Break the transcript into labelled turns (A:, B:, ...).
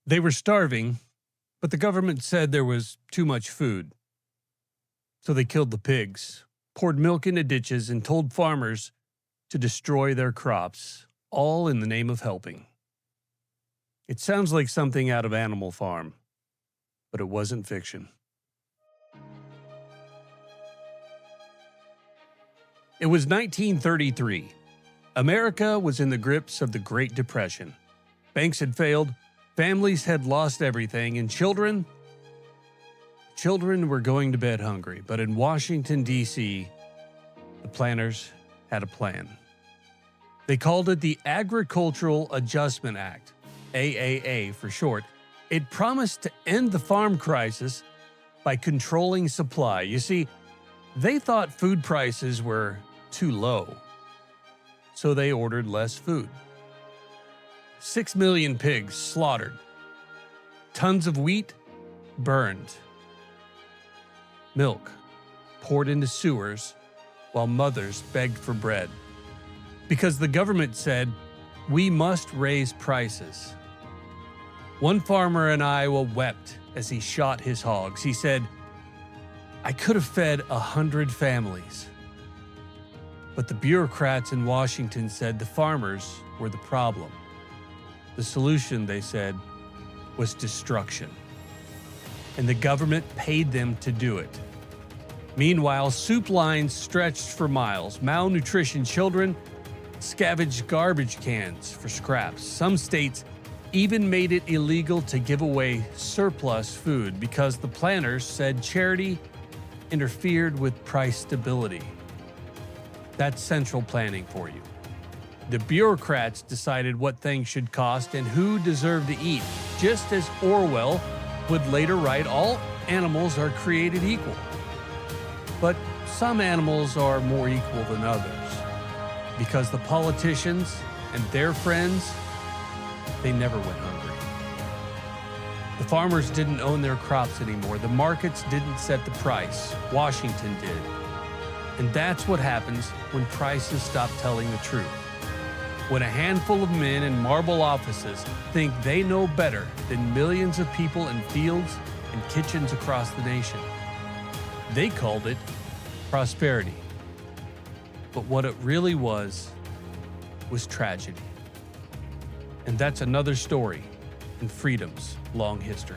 A: They were starving, but the government said there was too much food. So they killed the pigs, poured milk into ditches, and told farmers to destroy their crops, all in the name of helping. It sounds like something out of Animal Farm, but it wasn't fiction. It was 1933. America was in the grips of the Great Depression. Banks had failed, families had lost everything, and children were going to bed hungry. But in Washington, D.C., the planners had a plan. They called it the Agricultural Adjustment Act, AAA for short. It promised to end the farm crisis by controlling supply. You see, they thought food prices were too low, so they ordered less food. 6 million pigs slaughtered, tons of wheat burned, milk poured into sewers while mothers begged for bread. Because the government said, we must raise prices. One farmer in Iowa wept as he shot his hogs. He said, I could have fed 100 families. But the bureaucrats in Washington said the farmers were the problem. The solution, they said, was destruction. And the government paid them to do it. Meanwhile, soup lines stretched for miles. Malnutrition children scavenged garbage cans for scraps. Some states even made it illegal to give away surplus food because the planners said charity interfered with price stability. That's central planning for you. The bureaucrats decided what things should cost and who deserved to eat, just as Orwell would later write, all animals are created equal. But some animals are more equal than others, because the politicians and their friends, they never went hungry. The farmers didn't own their crops anymore. The markets didn't set the price. Washington did. And that's what happens when prices stop telling the truth. When a handful of men in marble offices think they know better than millions of people in fields and kitchens across the nation. They called it prosperity. But what it really was tragedy. And that's another story in freedom's long history.